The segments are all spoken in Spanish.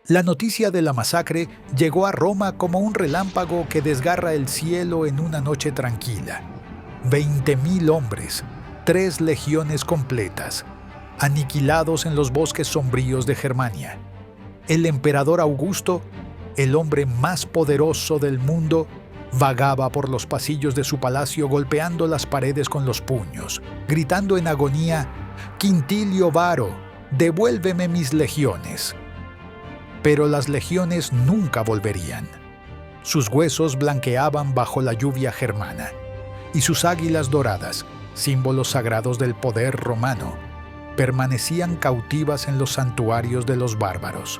La noticia de la masacre llegó a Roma como un relámpago que desgarra el cielo en una noche tranquila. 20.000 hombres, 3 legiones completas, aniquilados en los bosques sombríos de Germania. El emperador Augusto, el hombre más poderoso del mundo, vagaba por los pasillos de su palacio golpeando las paredes con los puños, gritando en agonía: «Quintilio Varo, devuélveme mis legiones». Pero las legiones nunca volverían. Sus huesos blanqueaban bajo la lluvia germana, y sus águilas doradas, símbolos sagrados del poder romano, permanecían cautivas en los santuarios de los bárbaros.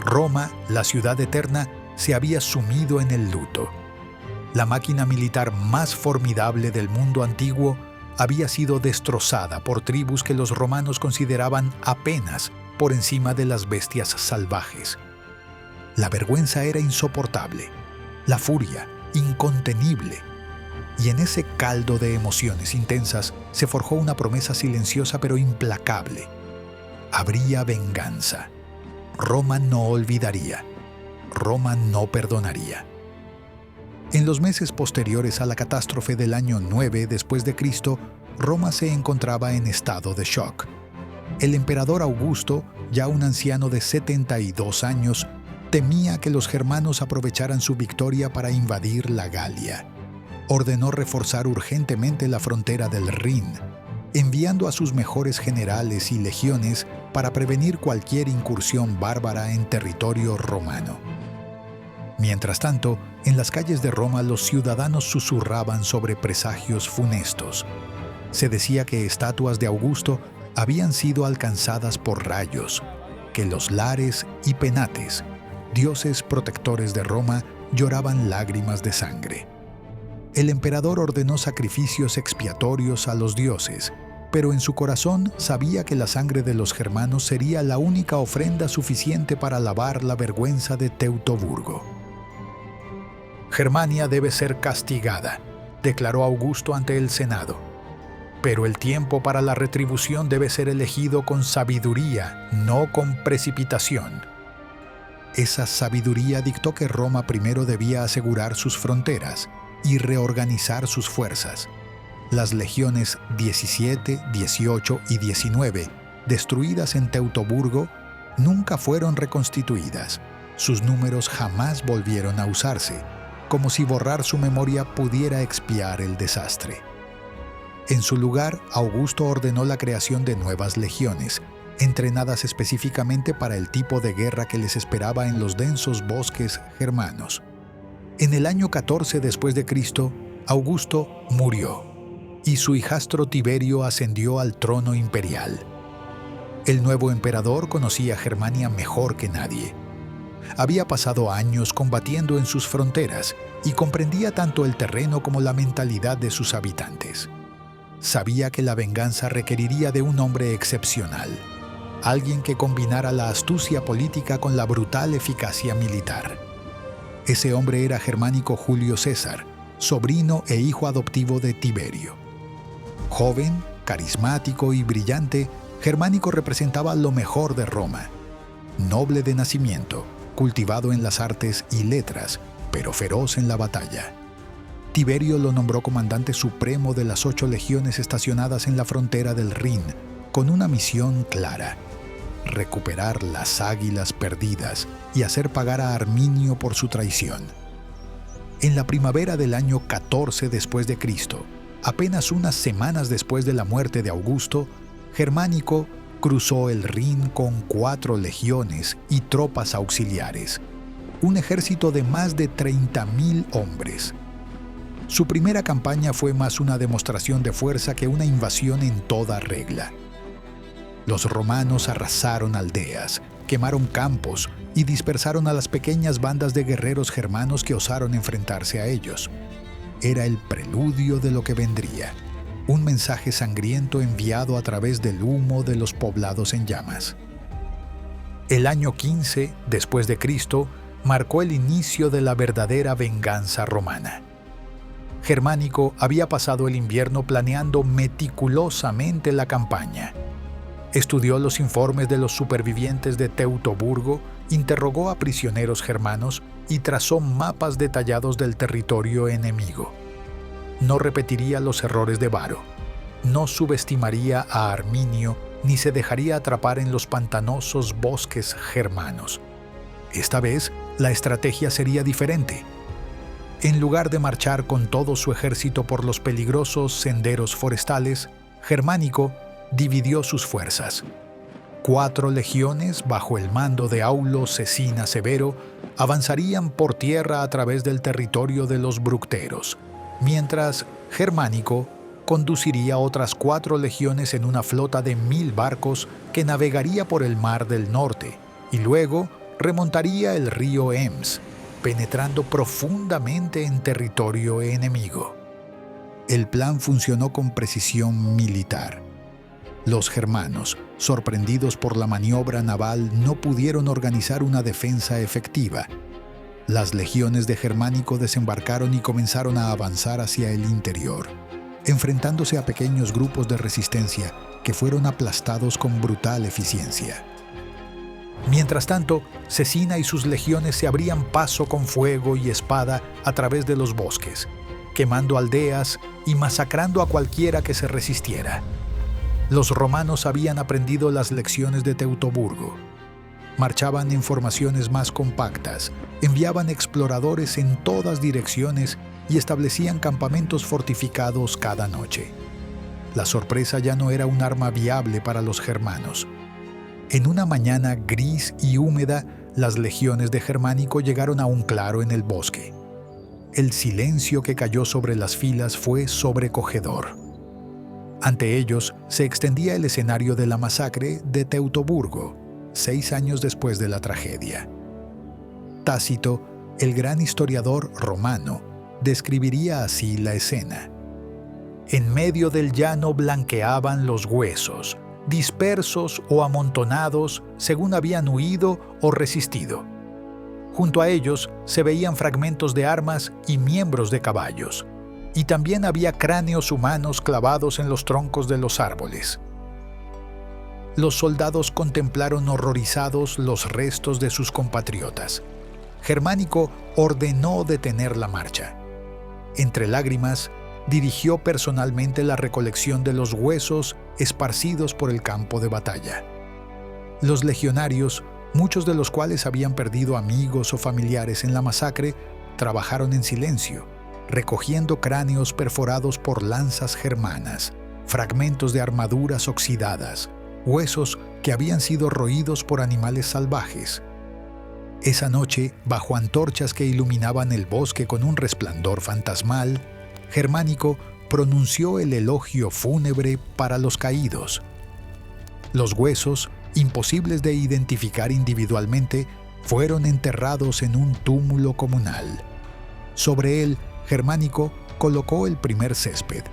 Roma, la ciudad eterna, se había sumido en el luto. La máquina militar más formidable del mundo antiguo había sido destrozada por tribus que los romanos consideraban apenas por encima de las bestias salvajes. La vergüenza era insoportable, la furia incontenible, y en ese caldo de emociones intensas se forjó una promesa silenciosa pero implacable. Habría venganza. Roma no olvidaría. Roma no perdonaría. En los meses posteriores a la catástrofe del año 9 después de Cristo, Roma se encontraba en estado de shock. El emperador Augusto, ya un anciano de 72 años, temía que los germanos aprovecharan su victoria para invadir la Galia. Ordenó reforzar urgentemente la frontera del Rin, enviando a sus mejores generales y legiones para prevenir cualquier incursión bárbara en territorio romano. Mientras tanto, en las calles de Roma los ciudadanos susurraban sobre presagios funestos. Se decía que estatuas de Augusto habían sido alcanzadas por rayos, que los Lares y Penates, dioses protectores de Roma, lloraban lágrimas de sangre. El emperador ordenó sacrificios expiatorios a los dioses, pero en su corazón sabía que la sangre de los germanos sería la única ofrenda suficiente para lavar la vergüenza de Teutoburgo. Germania debe ser castigada, declaró Augusto ante el Senado. Pero el tiempo para la retribución debe ser elegido con sabiduría, no con precipitación. Esa sabiduría dictó que Roma primero debía asegurar sus fronteras y reorganizar sus fuerzas. Las legiones 17, 18 y 19, destruidas en Teutoburgo, nunca fueron reconstituidas. Sus números jamás volvieron a usarse, como si borrar su memoria pudiera expiar el desastre. En su lugar, Augusto ordenó la creación de nuevas legiones, entrenadas específicamente para el tipo de guerra que les esperaba en los densos bosques germanos. En el año 14 después de Cristo, Augusto murió, y su hijastro Tiberio ascendió al trono imperial. El nuevo emperador conocía Germania mejor que nadie. Había pasado años combatiendo en sus fronteras y comprendía tanto el terreno como la mentalidad de sus habitantes. Sabía que la venganza requeriría de un hombre excepcional, alguien que combinara la astucia política con la brutal eficacia militar. Ese hombre era Germánico Julio César, sobrino e hijo adoptivo de Tiberio. Joven, carismático y brillante, Germánico representaba lo mejor de Roma. Noble de nacimiento, cultivado en las artes y letras, pero feroz en la batalla. Tiberio lo nombró comandante supremo de las 8 legiones estacionadas en la frontera del Rin, con una misión clara: recuperar las águilas perdidas y hacer pagar a Arminio por su traición. En la primavera del año 14 después de Cristo, apenas unas semanas después de la muerte de Augusto, Germánico cruzó el Rin con 4 legiones y tropas auxiliares, un ejército de más de 30.000 hombres. Su primera campaña fue más una demostración de fuerza que una invasión en toda regla. Los romanos arrasaron aldeas, quemaron campos y dispersaron a las pequeñas bandas de guerreros germanos que osaron enfrentarse a ellos. Era el preludio de lo que vendría, un mensaje sangriento enviado a través del humo de los poblados en llamas. El año 15 después de Cristo marcó el inicio de la verdadera venganza romana. Germánico había pasado el invierno planeando meticulosamente la campaña. Estudió los informes de los supervivientes de Teutoburgo, interrogó a prisioneros germanos y trazó mapas detallados del territorio enemigo. No repetiría los errores de Varo. No subestimaría a Arminio ni se dejaría atrapar en los pantanosos bosques germanos. Esta vez, la estrategia sería diferente. En lugar de marchar con todo su ejército por los peligrosos senderos forestales, Germánico dividió sus fuerzas. 4 legiones, bajo el mando de Aulo Cecina Severo, avanzarían por tierra a través del territorio de los bructeros, mientras Germánico conduciría otras 4 legiones en una flota de 1000 barcos que navegaría por el Mar del Norte y luego remontaría el río Ems, penetrando profundamente en territorio enemigo. El plan funcionó con precisión militar. Los germanos, sorprendidos por la maniobra naval, no pudieron organizar una defensa efectiva. Las legiones de Germánico desembarcaron y comenzaron a avanzar hacia el interior, enfrentándose a pequeños grupos de resistencia que fueron aplastados con brutal eficiencia. Mientras tanto, Cecina y sus legiones se abrían paso con fuego y espada a través de los bosques, quemando aldeas y masacrando a cualquiera que se resistiera. Los romanos habían aprendido las lecciones de Teutoburgo. Marchaban en formaciones más compactas, enviaban exploradores en todas direcciones y establecían campamentos fortificados cada noche. La sorpresa ya no era un arma viable para los germanos. En una mañana gris y húmeda, las legiones de Germánico llegaron a un claro en el bosque. El silencio que cayó sobre las filas fue sobrecogedor. Ante ellos se extendía el escenario de la masacre de Teutoburgo, 6 años después de la tragedia. Tácito, el gran historiador romano, describiría así la escena. En medio del llano blanqueaban los huesos, dispersos o amontonados según habían huido o resistido. Junto a ellos se veían fragmentos de armas y miembros de caballos, y también había cráneos humanos clavados en los troncos de los árboles. Los soldados contemplaron horrorizados los restos de sus compatriotas. Germánico ordenó detener la marcha. Entre lágrimas, dirigió personalmente la recolección de los huesos esparcidos por el campo de batalla. Los legionarios, muchos de los cuales habían perdido amigos o familiares en la masacre, trabajaron en silencio, recogiendo cráneos perforados por lanzas germanas, fragmentos de armaduras oxidadas, huesos que habían sido roídos por animales salvajes. Esa noche, bajo antorchas que iluminaban el bosque con un resplandor fantasmal, Germánico pronunció el elogio fúnebre para los caídos. Los huesos, imposibles de identificar individualmente, fueron enterrados en un túmulo comunal. Sobre él, Germánico colocó el primer césped,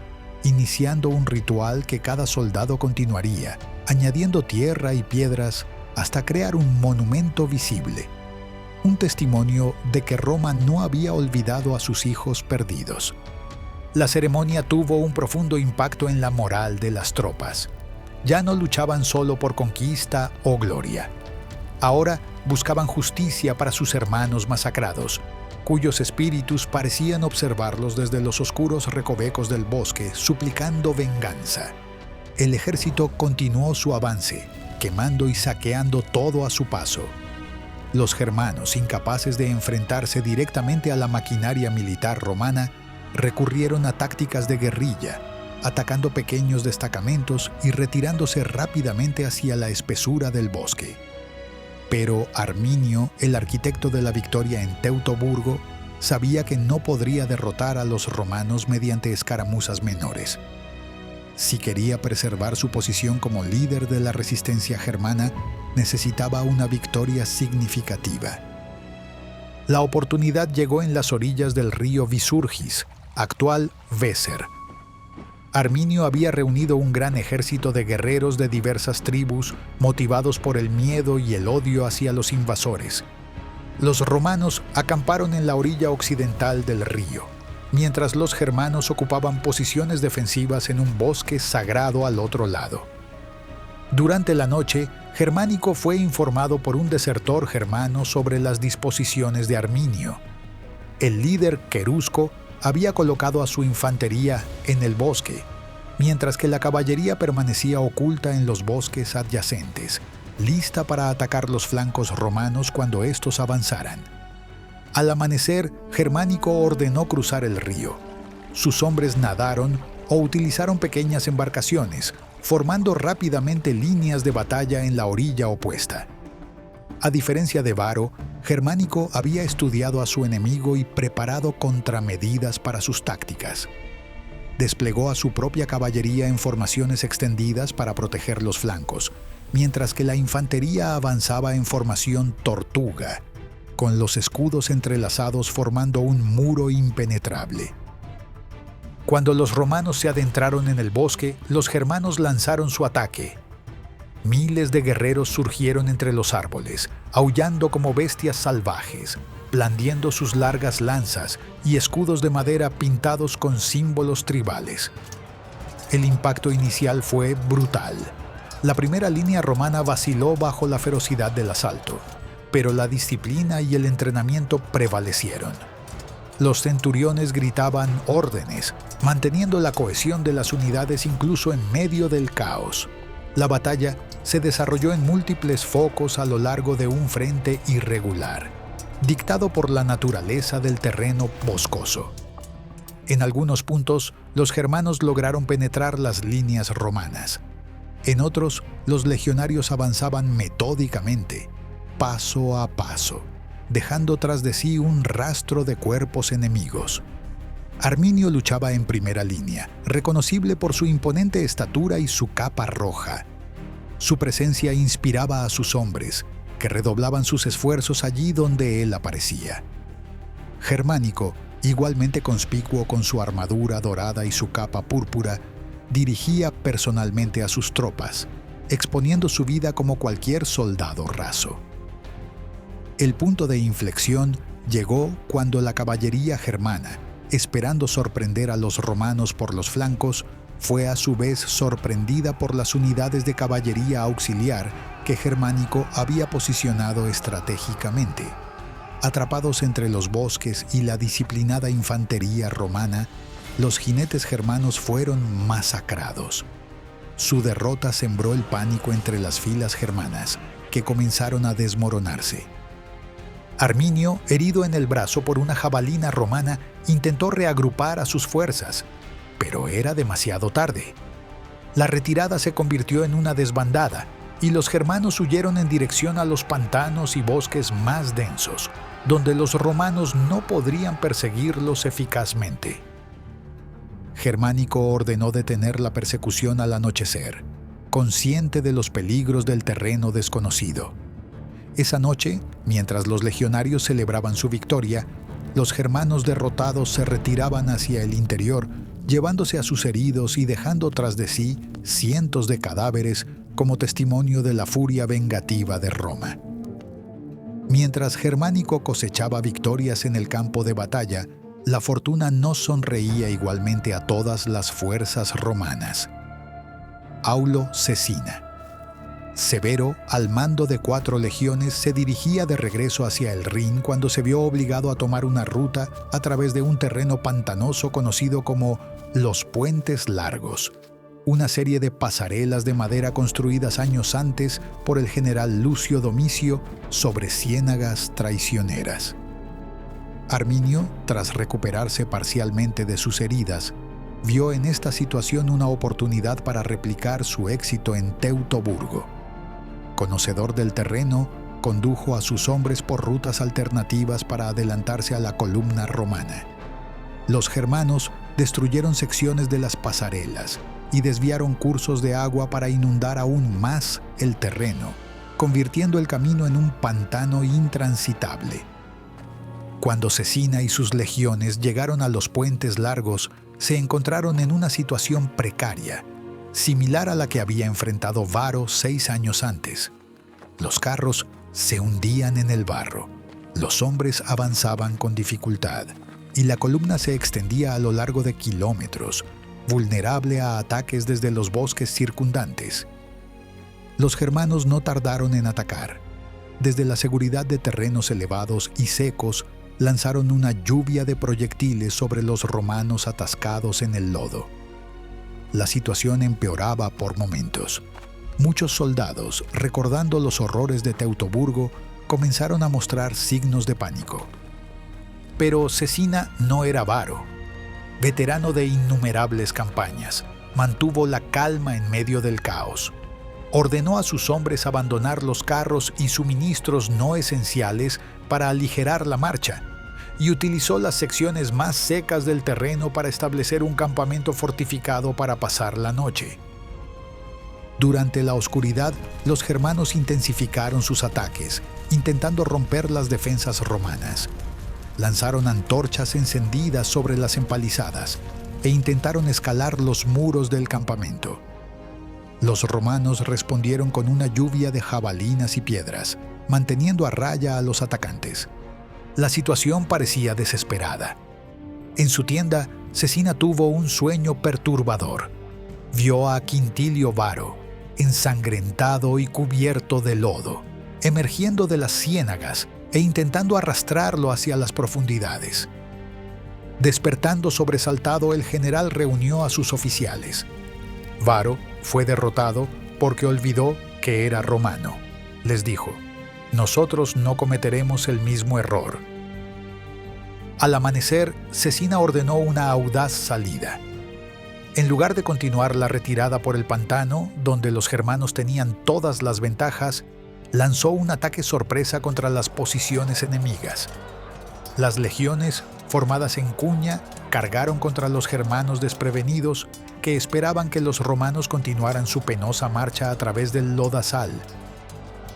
iniciando un ritual que cada soldado continuaría, añadiendo tierra y piedras hasta crear un monumento visible, un testimonio de que Roma no había olvidado a sus hijos perdidos. La ceremonia tuvo un profundo impacto en la moral de las tropas. Ya no luchaban solo por conquista o gloria. Ahora buscaban justicia para sus hermanos masacrados, cuyos espíritus parecían observarlos desde los oscuros recovecos del bosque, suplicando venganza. El ejército continuó su avance, quemando y saqueando todo a su paso. Los germanos, incapaces de enfrentarse directamente a la maquinaria militar romana, recurrieron a tácticas de guerrilla, atacando pequeños destacamentos y retirándose rápidamente hacia la espesura del bosque. Pero Arminio, el arquitecto de la victoria en Teutoburgo, sabía que no podría derrotar a los romanos mediante escaramuzas menores. Si quería preservar su posición como líder de la resistencia germana, necesitaba una victoria significativa. La oportunidad llegó en las orillas del río Visurgis, actual Weser. Arminio había reunido un gran ejército de guerreros de diversas tribus, motivados por el miedo y el odio hacia los invasores. Los romanos acamparon en la orilla occidental del río, mientras los germanos ocupaban posiciones defensivas en un bosque sagrado al otro lado. Durante la noche, Germánico fue informado por un desertor germano sobre las disposiciones de Arminio. El líder querusco había colocado a su infantería en el bosque, mientras que la caballería permanecía oculta en los bosques adyacentes, lista para atacar los flancos romanos cuando estos avanzaran. Al amanecer, Germánico ordenó cruzar el río. Sus hombres nadaron o utilizaron pequeñas embarcaciones, formando rápidamente líneas de batalla en la orilla opuesta. A diferencia de Varo, Germánico había estudiado a su enemigo y preparado contramedidas para sus tácticas. Desplegó a su propia caballería en formaciones extendidas para proteger los flancos, mientras que la infantería avanzaba en formación tortuga, con los escudos entrelazados formando un muro impenetrable. Cuando los romanos se adentraron en el bosque, los germanos lanzaron su ataque. Miles de guerreros surgieron entre los árboles, aullando como bestias salvajes, blandiendo sus largas lanzas y escudos de madera pintados con símbolos tribales. El impacto inicial fue brutal. La primera línea romana vaciló bajo la ferocidad del asalto, pero la disciplina y el entrenamiento prevalecieron. Los centuriones gritaban órdenes, manteniendo la cohesión de las unidades incluso en medio del caos. La batalla se desarrolló en múltiples focos a lo largo de un frente irregular, dictado por la naturaleza del terreno boscoso. En algunos puntos, los germanos lograron penetrar las líneas romanas. En otros, los legionarios avanzaban metódicamente, paso a paso, dejando tras de sí un rastro de cuerpos enemigos. Arminio luchaba en primera línea, reconocible por su imponente estatura y su capa roja. Su presencia inspiraba a sus hombres, que redoblaban sus esfuerzos allí donde él aparecía. Germánico, igualmente conspicuo con su armadura dorada y su capa púrpura, dirigía personalmente a sus tropas, exponiendo su vida como cualquier soldado raso. El punto de inflexión llegó cuando la caballería germana, esperando sorprender a los romanos por los flancos, fue a su vez sorprendida por las unidades de caballería auxiliar que Germánico había posicionado estratégicamente. Atrapados entre los bosques y la disciplinada infantería romana, los jinetes germanos fueron masacrados. Su derrota sembró el pánico entre las filas germanas, que comenzaron a desmoronarse. Arminio, herido en el brazo por una jabalina romana, intentó reagrupar a sus fuerzas, pero era demasiado tarde. La retirada se convirtió en una desbandada y los germanos huyeron en dirección a los pantanos y bosques más densos, donde los romanos no podrían perseguirlos eficazmente. Germánico ordenó detener la persecución al anochecer, consciente de los peligros del terreno desconocido. Esa noche, mientras los legionarios celebraban su victoria, los germanos derrotados se retiraban hacia el interior, llevándose a sus heridos y dejando tras de sí cientos de cadáveres como testimonio de la furia vengativa de Roma. Mientras Germánico cosechaba victorias en el campo de batalla, la fortuna no sonreía igualmente a todas las fuerzas romanas. Aulo Cecina. Severo, al mando de 4 legiones, se dirigía de regreso hacia el Rin cuando se vio obligado a tomar una ruta a través de un terreno pantanoso conocido como los Puentes Largos, una serie de pasarelas de madera construidas años antes por el general Lucio Domicio sobre ciénagas traicioneras. Arminio, tras recuperarse parcialmente de sus heridas, vio en esta situación una oportunidad para replicar su éxito en Teutoburgo. Conocedor del terreno, condujo a sus hombres por rutas alternativas para adelantarse a la columna romana. Los germanos destruyeron secciones de las pasarelas y desviaron cursos de agua para inundar aún más el terreno, convirtiendo el camino en un pantano intransitable. Cuando Cecina y sus legiones llegaron a los Puentes Largos, se encontraron en una situación precaria, similar a la que había enfrentado Varo 6 años antes. Los carros se hundían en el barro, los hombres avanzaban con dificultad, y la columna se extendía a lo largo de kilómetros, vulnerable a ataques desde los bosques circundantes. Los germanos no tardaron en atacar. Desde la seguridad de terrenos elevados y secos, lanzaron una lluvia de proyectiles sobre los romanos atascados en el lodo. La situación empeoraba por momentos. Muchos soldados, recordando los horrores de Teutoburgo, comenzaron a mostrar signos de pánico. Pero Cecina no era Varo. Veterano de innumerables campañas, mantuvo la calma en medio del caos. Ordenó a sus hombres abandonar los carros y suministros no esenciales para aligerar la marcha, y utilizó las secciones más secas del terreno para establecer un campamento fortificado para pasar la noche. Durante la oscuridad, los germanos intensificaron sus ataques, intentando romper las defensas romanas. Lanzaron antorchas encendidas sobre las empalizadas e intentaron escalar los muros del campamento. Los romanos respondieron con una lluvia de jabalinas y piedras, manteniendo a raya a los atacantes. La situación parecía desesperada. En su tienda, Cecina tuvo un sueño perturbador. Vio a Quintilio Varo, ensangrentado y cubierto de lodo, emergiendo de las ciénagas e intentando arrastrarlo hacia las profundidades. Despertando sobresaltado, el general reunió a sus oficiales. Varo fue derrotado porque olvidó que era romano. Les dijo: «Nosotros no cometeremos el mismo error». Al amanecer, Cecina ordenó una audaz salida. En lugar de continuar la retirada por el pantano, donde los germanos tenían todas las ventajas, lanzó un ataque sorpresa contra las posiciones enemigas. Las legiones, formadas en cuña, cargaron contra los germanos desprevenidos que esperaban que los romanos continuaran su penosa marcha a través del lodazal.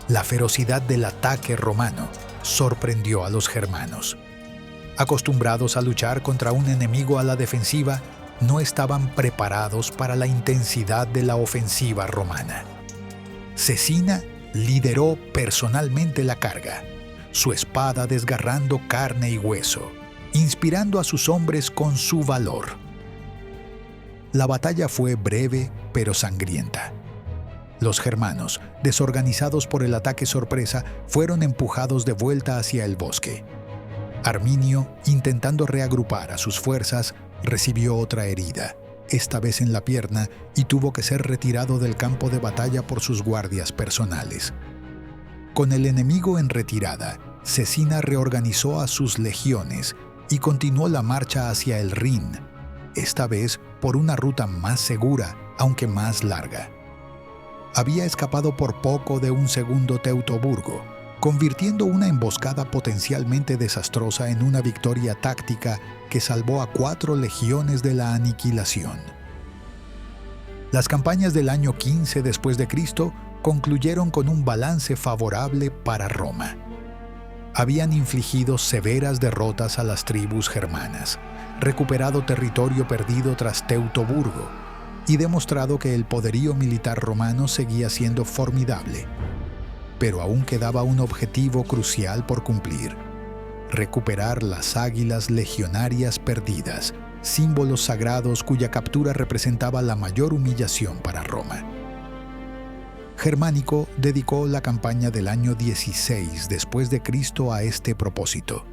La ferocidad del ataque romano sorprendió a los germanos. Acostumbrados a luchar contra un enemigo a la defensiva, no estaban preparados para la intensidad de la ofensiva romana. Cecina lideró personalmente la carga, su espada desgarrando carne y hueso, inspirando a sus hombres con su valor. La batalla fue breve pero sangrienta. Los germanos, desorganizados por el ataque sorpresa, fueron empujados de vuelta hacia el bosque. Arminio, intentando reagrupar a sus fuerzas, recibió otra herida, esta vez en la pierna, y tuvo que ser retirado del campo de batalla por sus guardias personales. Con el enemigo en retirada, Cecina reorganizó a sus legiones y continuó la marcha hacia el Rin, esta vez por una ruta más segura, aunque más larga. Había escapado por poco de un segundo Teutoburgo, convirtiendo una emboscada potencialmente desastrosa en una victoria táctica que salvó a 4 legiones de la aniquilación. Las campañas del año 15 después de Cristo concluyeron con un balance favorable para Roma. Habían infligido severas derrotas a las tribus germanas, recuperado territorio perdido tras Teutoburgo y demostrado que el poderío militar romano seguía siendo formidable. Pero aún quedaba un objetivo crucial por cumplir: recuperar las águilas legionarias perdidas, símbolos sagrados cuya captura representaba la mayor humillación para Roma. Germánico dedicó la campaña del año 16 después de Cristo a este propósito.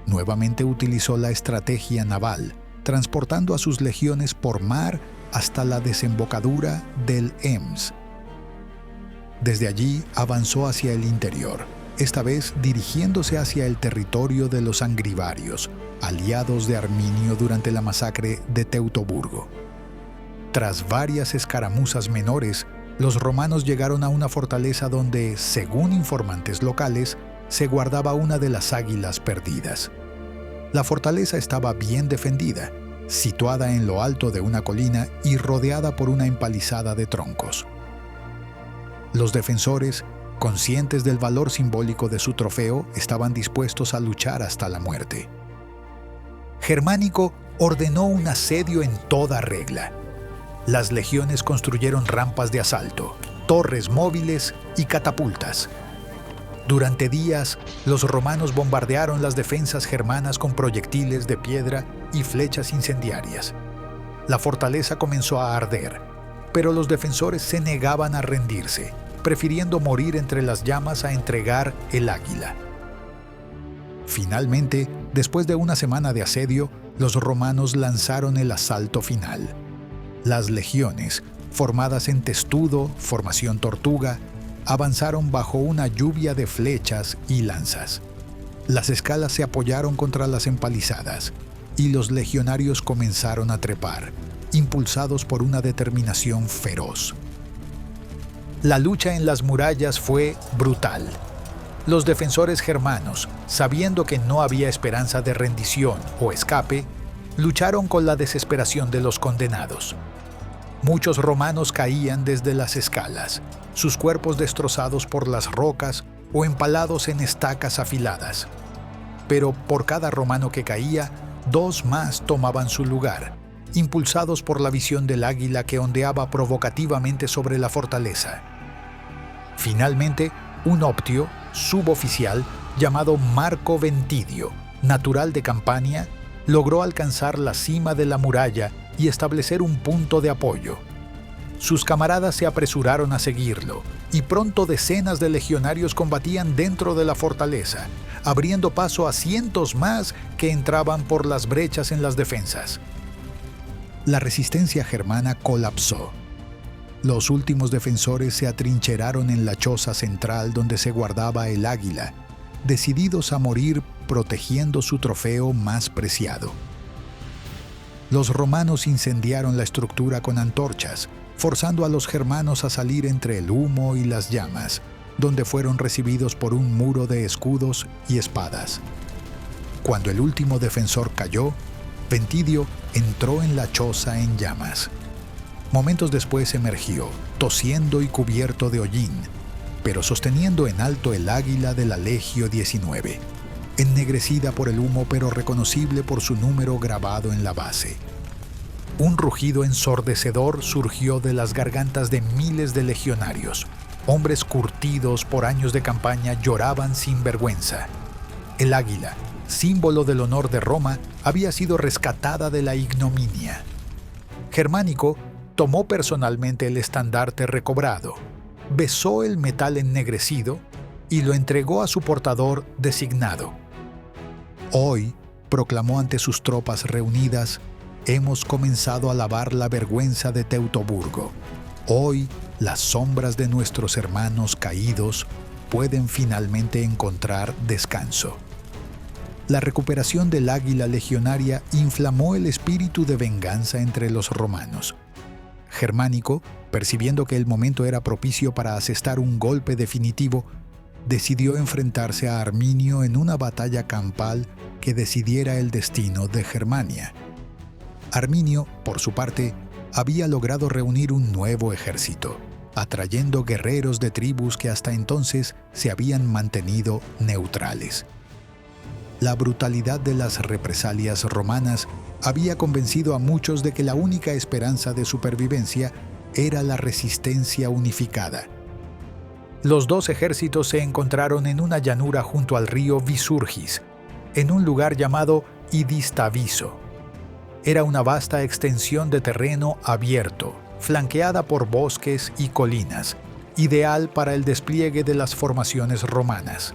Nuevamente utilizó la estrategia naval, transportando a sus legiones por mar hasta la desembocadura del Ems. Desde allí avanzó hacia el interior, esta vez dirigiéndose hacia el territorio de los angrivarios, aliados de Arminio durante la masacre de Teutoburgo. Tras varias escaramuzas menores, los romanos llegaron a una fortaleza donde, según informantes locales, se guardaba una de las águilas perdidas. La fortaleza estaba bien defendida, situada en lo alto de una colina y rodeada por una empalizada de troncos. Los defensores, conscientes del valor simbólico de su trofeo, estaban dispuestos a luchar hasta la muerte. Germánico ordenó un asedio en toda regla. Las legiones construyeron rampas de asalto, torres móviles y catapultas. Durante días, los romanos bombardearon las defensas germanas con proyectiles de piedra y flechas incendiarias. La fortaleza comenzó a arder, pero los defensores se negaban a rendirse. prefiriendo morir entre las llamas a entregar el águila. Finalmente, después de una semana de asedio, los romanos lanzaron el asalto final. Las legiones, formadas en testudo, formación tortuga, avanzaron bajo una lluvia de flechas y lanzas. Las escalas se apoyaron contra las empalizadas y los legionarios comenzaron a trepar, impulsados por una determinación feroz. La lucha en las murallas fue brutal. Los defensores germanos, sabiendo que no había esperanza de rendición o escape, lucharon con la desesperación de los condenados. Muchos romanos caían desde las escalas, sus cuerpos destrozados por las rocas o empalados en estacas afiladas. Pero por cada romano que caía, 2 más tomaban su lugar, impulsados por la visión del águila que ondeaba provocativamente sobre la fortaleza. Finalmente, un optio, suboficial, llamado Marco Ventidio, natural de Campania, logró alcanzar la cima de la muralla y establecer un punto de apoyo. Sus camaradas se apresuraron a seguirlo, y pronto decenas de legionarios combatían dentro de la fortaleza, abriendo paso a cientos más que entraban por las brechas en las defensas. La resistencia germana colapsó. Los últimos defensores se atrincheraron en la choza central donde se guardaba el águila, decididos a morir protegiendo su trofeo más preciado. Los romanos incendiaron la estructura con antorchas, forzando a los germanos a salir entre el humo y las llamas, donde fueron recibidos por un muro de escudos y espadas. Cuando el último defensor cayó, Ventidio entró en la choza en llamas. Momentos después emergió, tosiendo y cubierto de hollín, pero sosteniendo en alto el águila de la Legio 19, ennegrecida por el humo pero reconocible por su número grabado en la base. Un rugido ensordecedor surgió de las gargantas de miles de legionarios. Hombres curtidos por años de campaña lloraban sin vergüenza. El águila, símbolo del honor de Roma, había sido rescatada de la ignominia. Germánico tomó personalmente el estandarte recobrado, besó el metal ennegrecido y lo entregó a su portador designado. Hoy, proclamó ante sus tropas reunidas, hemos comenzado a lavar la vergüenza de Teutoburgo. Hoy, las sombras de nuestros hermanos caídos pueden finalmente encontrar descanso. La recuperación del águila legionaria inflamó el espíritu de venganza entre los romanos. Germánico, percibiendo que el momento era propicio para asestar un golpe definitivo, decidió enfrentarse a Arminio en una batalla campal que decidiera el destino de Germania. Arminio, por su parte, había logrado reunir un nuevo ejército, atrayendo guerreros de tribus que hasta entonces se habían mantenido neutrales. La brutalidad de las represalias romanas había convencido a muchos de que la única esperanza de supervivencia era la resistencia unificada. Los 2 ejércitos se encontraron en una llanura junto al río Visurgis, en un lugar llamado Idistaviso. Era una vasta extensión de terreno abierto, flanqueada por bosques y colinas, ideal para el despliegue de las formaciones romanas.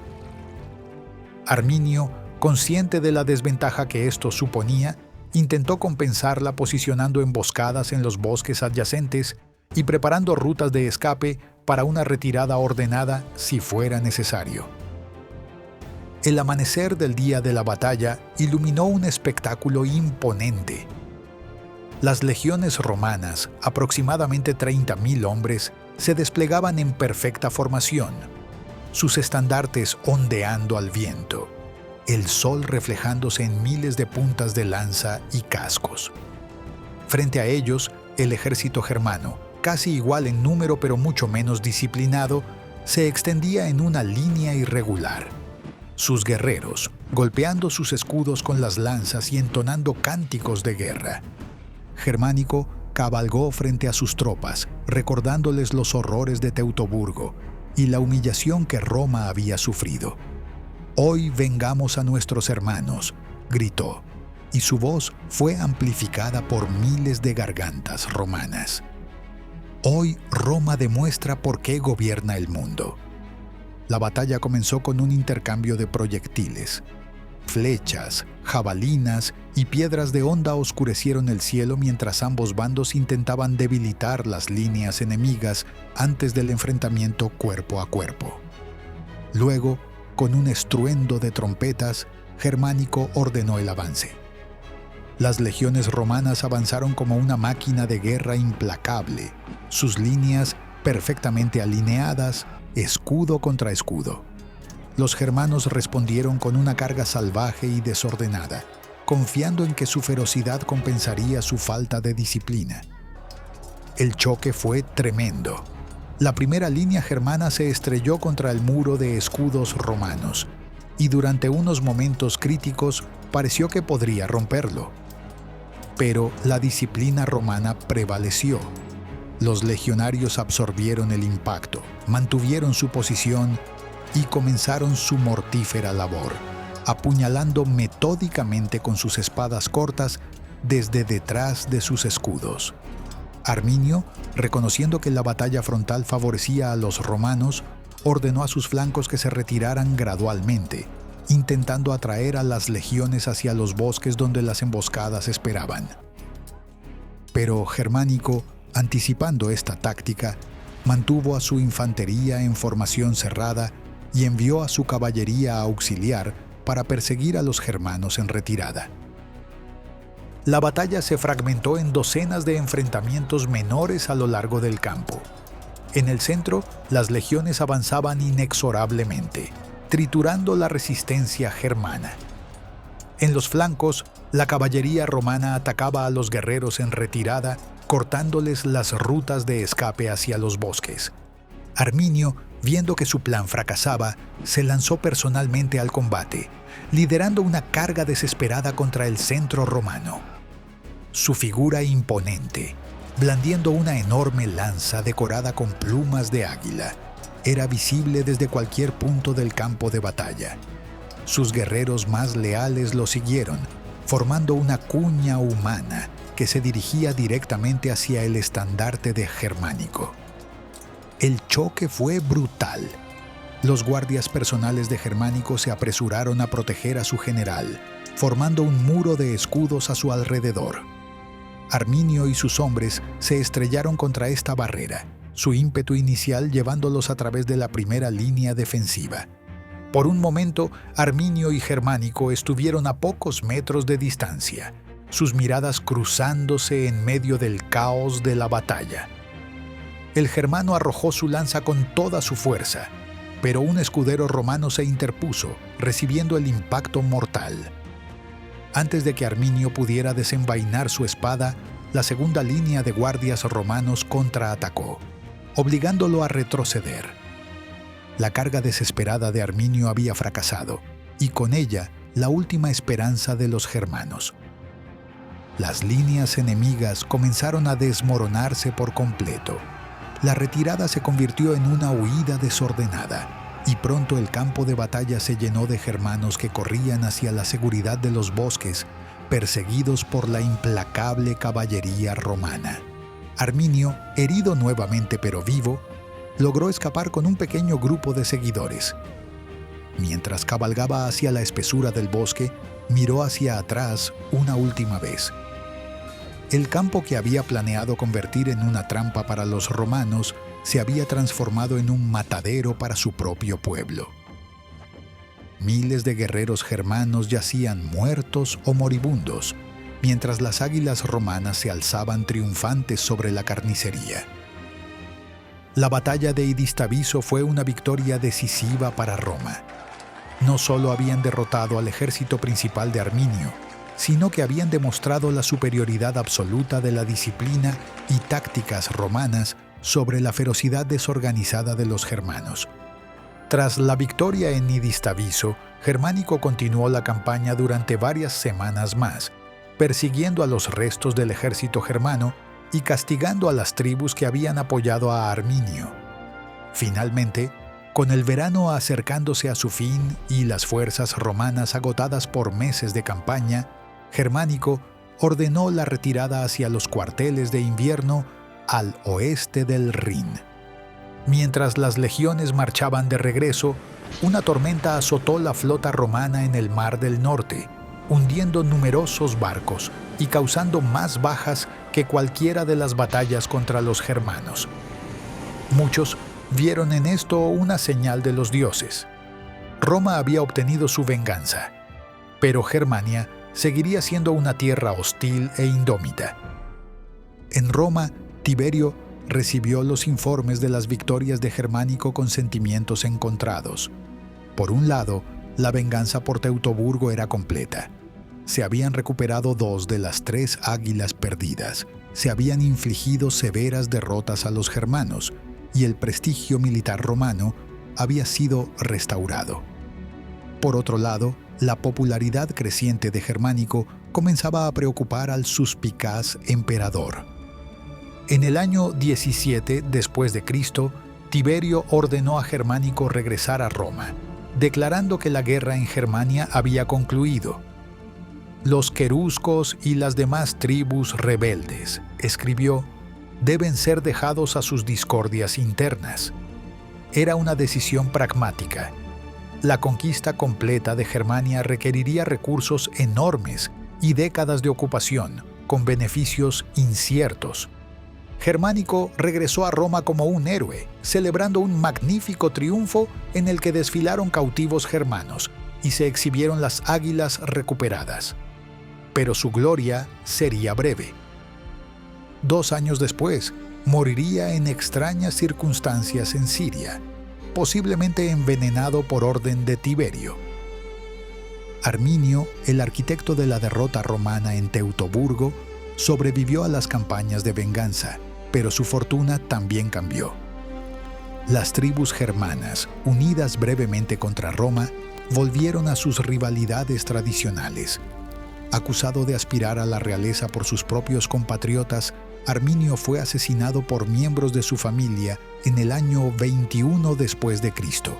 Arminio, consciente de la desventaja que esto suponía, intentó compensarla posicionando emboscadas en los bosques adyacentes y preparando rutas de escape para una retirada ordenada si fuera necesario. El amanecer del día de la batalla iluminó un espectáculo imponente. Las legiones romanas, aproximadamente 30.000 hombres, se desplegaban en perfecta formación, sus estandartes ondeando al viento, el sol reflejándose en miles de puntas de lanza y cascos. Frente a ellos, el ejército germano, casi igual en número pero mucho menos disciplinado, se extendía en una línea irregular. Sus guerreros, golpeando sus escudos con las lanzas y entonando cánticos de guerra. Germánico cabalgó frente a sus tropas, recordándoles los horrores de Teutoburgo y la humillación que Roma había sufrido. «Hoy vengamos a nuestros hermanos», gritó, y su voz fue amplificada por miles de gargantas romanas. Hoy Roma demuestra por qué gobierna el mundo. La batalla comenzó con un intercambio de proyectiles. Flechas, jabalinas y piedras de honda oscurecieron el cielo mientras ambos bandos intentaban debilitar las líneas enemigas antes del enfrentamiento cuerpo a cuerpo. Luego, con un estruendo de trompetas, Germánico ordenó el avance. Las legiones romanas avanzaron como una máquina de guerra implacable, sus líneas perfectamente alineadas, escudo contra escudo. Los germanos respondieron con una carga salvaje y desordenada, confiando en que su ferocidad compensaría su falta de disciplina. El choque fue tremendo. La primera línea germana se estrelló contra el muro de escudos romanos, y durante unos momentos críticos pareció que podría romperlo. Pero la disciplina romana prevaleció. Los legionarios absorbieron el impacto, mantuvieron su posición y comenzaron su mortífera labor, apuñalando metódicamente con sus espadas cortas desde detrás de sus escudos. Arminio, reconociendo que la batalla frontal favorecía a los romanos, ordenó a sus flancos que se retiraran gradualmente, intentando atraer a las legiones hacia los bosques donde las emboscadas esperaban. Pero Germánico, anticipando esta táctica, mantuvo a su infantería en formación cerrada y envió a su caballería auxiliar para perseguir a los germanos en retirada. La batalla se fragmentó en docenas de enfrentamientos menores a lo largo del campo. En el centro, las legiones avanzaban inexorablemente, triturando la resistencia germana. En los flancos, la caballería romana atacaba a los guerreros en retirada, cortándoles las rutas de escape hacia los bosques. Arminio, viendo que su plan fracasaba, se lanzó personalmente al combate, liderando una carga desesperada contra el centro romano. Su figura imponente, blandiendo una enorme lanza decorada con plumas de águila, era visible desde cualquier punto del campo de batalla. Sus guerreros más leales lo siguieron, formando una cuña humana que se dirigía directamente hacia el estandarte de Germánico. El choque fue brutal. Los guardias personales de Germánico se apresuraron a proteger a su general, formando un muro de escudos a su alrededor. Arminio y sus hombres se estrellaron contra esta barrera, su ímpetu inicial llevándolos a través de la primera línea defensiva. Por un momento, Arminio y Germánico estuvieron a pocos metros de distancia, sus miradas cruzándose en medio del caos de la batalla. El germano arrojó su lanza con toda su fuerza, pero un escudero romano se interpuso, recibiendo el impacto mortal. Antes de que Arminio pudiera desenvainar su espada, la segunda línea de guardias romanos contraatacó, obligándolo a retroceder. La carga desesperada de Arminio había fracasado, y con ella la última esperanza de los germanos. Las líneas enemigas comenzaron a desmoronarse por completo. La retirada se convirtió en una huida desordenada, y pronto el campo de batalla se llenó de germanos que corrían hacia la seguridad de los bosques, perseguidos por la implacable caballería romana. Arminio, herido nuevamente pero vivo, logró escapar con un pequeño grupo de seguidores. Mientras cabalgaba hacia la espesura del bosque, miró hacia atrás una última vez. El campo que había planeado convertir en una trampa para los romanos se había transformado en un matadero para su propio pueblo. Miles de guerreros germanos yacían muertos o moribundos, mientras las águilas romanas se alzaban triunfantes sobre la carnicería. La batalla de Idistaviso fue una victoria decisiva para Roma. No solo habían derrotado al ejército principal de Arminio, sino que habían demostrado la superioridad absoluta de la disciplina y tácticas romanas sobre la ferocidad desorganizada de los germanos. Tras la victoria en Idistaviso, Germánico continuó la campaña durante varias semanas más, persiguiendo a los restos del ejército germano y castigando a las tribus que habían apoyado a Arminio. Finalmente, con el verano acercándose a su fin y las fuerzas romanas agotadas por meses de campaña, Germánico ordenó la retirada hacia los cuarteles de invierno al oeste del Rin. Mientras las legiones marchaban de regreso, una tormenta azotó la flota romana en el Mar del Norte, hundiendo numerosos barcos y causando más bajas que cualquiera de las batallas contra los germanos. Muchos vieron en esto una señal de los dioses. Roma había obtenido su venganza, pero Germania seguiría siendo una tierra hostil e indómita. En Roma, Tiberio recibió los informes de las victorias de Germánico con sentimientos encontrados. Por un lado, la venganza por Teutoburgo era completa. Se habían recuperado 2 de las 3 águilas perdidas, se habían infligido severas derrotas a los germanos y el prestigio militar romano había sido restaurado. Por otro lado, la popularidad creciente de Germánico comenzaba a preocupar al suspicaz emperador. En el año 17 después de Cristo, Tiberio ordenó a Germánico regresar a Roma, declarando que la guerra en Germania había concluido. Los queruscos y las demás tribus rebeldes, escribió, deben ser dejados a sus discordias internas. Era una decisión pragmática. La conquista completa de Germania requeriría recursos enormes y décadas de ocupación, con beneficios inciertos. Germánico regresó a Roma como un héroe, celebrando un magnífico triunfo en el que desfilaron cautivos germanos y se exhibieron las águilas recuperadas. Pero su gloria sería breve. 2 años después, moriría en extrañas circunstancias en Siria, posiblemente envenenado por orden de Tiberio. Arminio, el arquitecto de la derrota romana en Teutoburgo, sobrevivió a las campañas de venganza, pero su fortuna también cambió. Las tribus germanas, unidas brevemente contra Roma, volvieron a sus rivalidades tradicionales. Acusado de aspirar a la realeza por sus propios compatriotas, Arminio fue asesinado por miembros de su familia en el año 21 después de Cristo.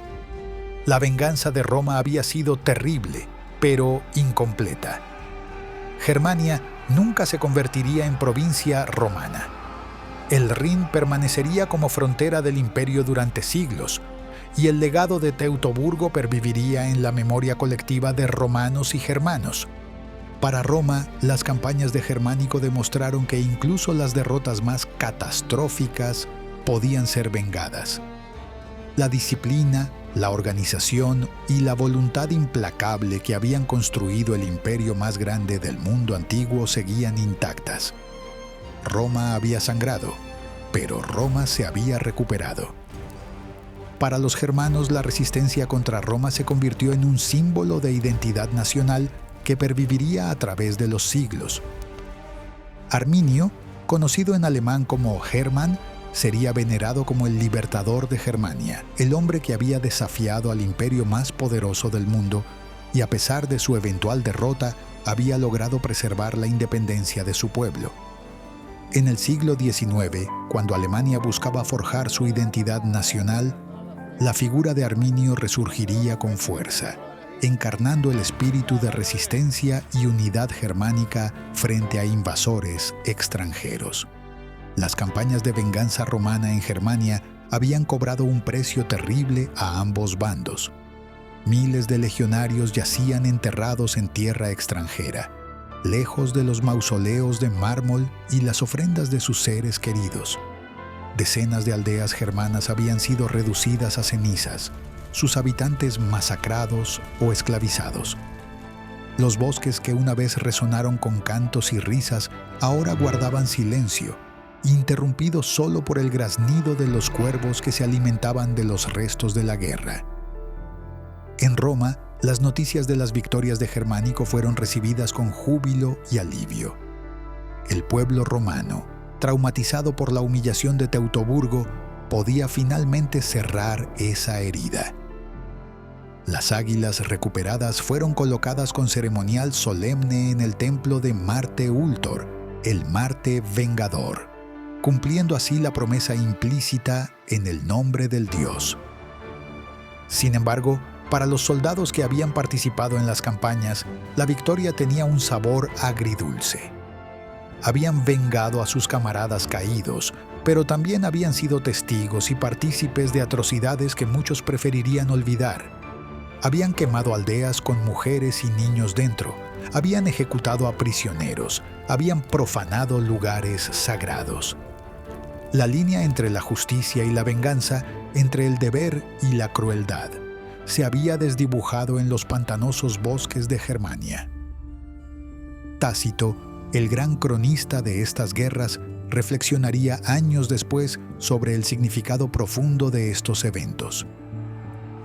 La venganza de Roma había sido terrible, pero incompleta. Germania nunca se convertiría en provincia romana. El Rin permanecería como frontera del imperio durante siglos, y el legado de Teutoburgo perviviría en la memoria colectiva de romanos y germanos. Para Roma, las campañas de Germánico demostraron que incluso las derrotas más catastróficas podían ser vengadas. La disciplina, la organización y la voluntad implacable que habían construido el imperio más grande del mundo antiguo seguían intactas. Roma había sangrado, pero Roma se había recuperado. Para los germanos, la resistencia contra Roma se convirtió en un símbolo de identidad nacional que perviviría a través de los siglos. Arminio, conocido en alemán como Hermann, sería venerado como el libertador de Germania, el hombre que había desafiado al imperio más poderoso del mundo y, a pesar de su eventual derrota, había logrado preservar la independencia de su pueblo. En el siglo XIX, cuando Alemania buscaba forjar su identidad nacional, la figura de Arminio resurgiría con fuerza, encarnando el espíritu de resistencia y unidad germánica frente a invasores extranjeros. Las campañas de venganza romana en Germania habían cobrado un precio terrible a ambos bandos. Miles de legionarios yacían enterrados en tierra extranjera, lejos de los mausoleos de mármol y las ofrendas de sus seres queridos. Decenas de aldeas germanas habían sido reducidas a cenizas, sus habitantes masacrados o esclavizados. Los bosques que una vez resonaron con cantos y risas ahora guardaban silencio, interrumpido solo por el graznido de los cuervos que se alimentaban de los restos de la guerra. En Roma, las noticias de las victorias de Germánico fueron recibidas con júbilo y alivio. El pueblo romano, traumatizado por la humillación de Teutoburgo, podía finalmente cerrar esa herida. Las águilas recuperadas fueron colocadas con ceremonial solemne en el templo de Marte Ultor, el Marte Vengador, cumpliendo así la promesa implícita en el nombre del dios. Sin embargo, para los soldados que habían participado en las campañas, la victoria tenía un sabor agridulce. Habían vengado a sus camaradas caídos, pero también habían sido testigos y partícipes de atrocidades que muchos preferirían olvidar. Habían quemado aldeas con mujeres y niños dentro, habían ejecutado a prisioneros, habían profanado lugares sagrados. La línea entre la justicia y la venganza, entre el deber y la crueldad, se había desdibujado en los pantanosos bosques de Germania. Tácito, el gran cronista de estas guerras, reflexionaría años después sobre el significado profundo de estos eventos.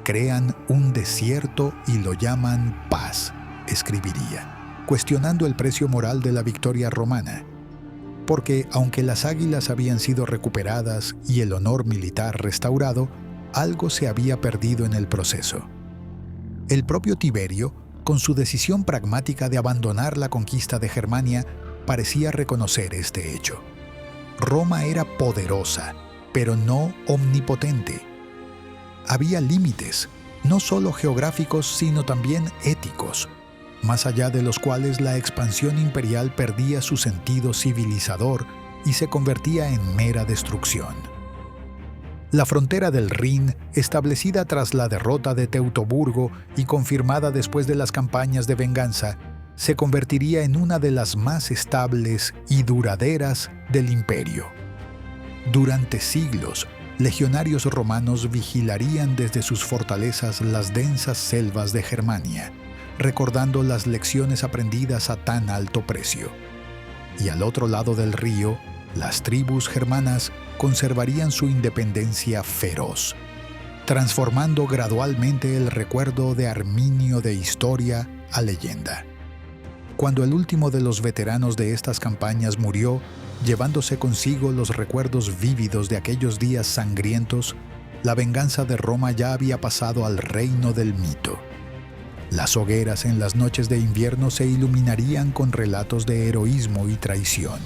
Crean un desierto y lo llaman paz, escribiría, cuestionando el precio moral de la victoria romana. Porque aunque las águilas habían sido recuperadas y el honor militar restaurado, algo se había perdido en el proceso. El propio Tiberio, con su decisión pragmática de abandonar la conquista de Germania, parecía reconocer este hecho. Roma era poderosa, pero no omnipotente. Había límites, no solo geográficos, sino también éticos, más allá de los cuales la expansión imperial perdía su sentido civilizador y se convertía en mera destrucción. La frontera del Rin, establecida tras la derrota de Teutoburgo y confirmada después de las campañas de venganza, se convertiría en una de las más estables y duraderas del imperio. Durante siglos, legionarios romanos vigilarían desde sus fortalezas las densas selvas de Germania, recordando las lecciones aprendidas a tan alto precio. Y al otro lado del río, las tribus germanas conservarían su independencia feroz, transformando gradualmente el recuerdo de Arminio de historia a leyenda. Cuando el último de los veteranos de estas campañas murió, llevándose consigo los recuerdos vívidos de aquellos días sangrientos, la venganza de Roma ya había pasado al reino del mito. Las hogueras en las noches de invierno se iluminarían con relatos de heroísmo y traición,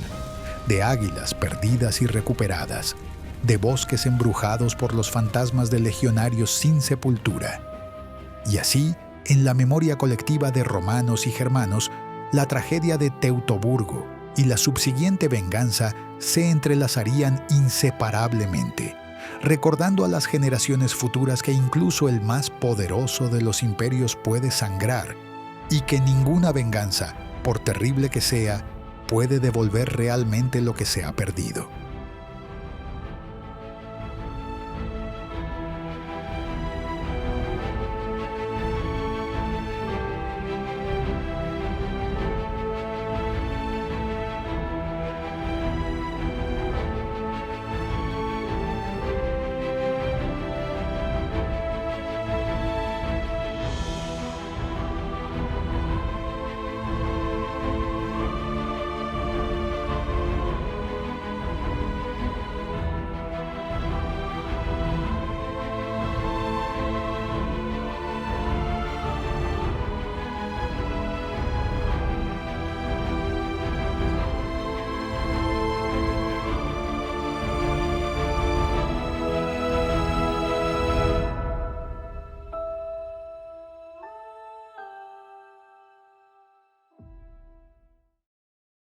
de águilas perdidas y recuperadas, de bosques embrujados por los fantasmas de legionarios sin sepultura. Y así, en la memoria colectiva de romanos y germanos, la tragedia de Teutoburgo y la subsiguiente venganza se entrelazarían inseparablemente, recordando a las generaciones futuras que incluso el más poderoso de los imperios puede sangrar y que ninguna venganza, por terrible que sea, puede devolver realmente lo que se ha perdido.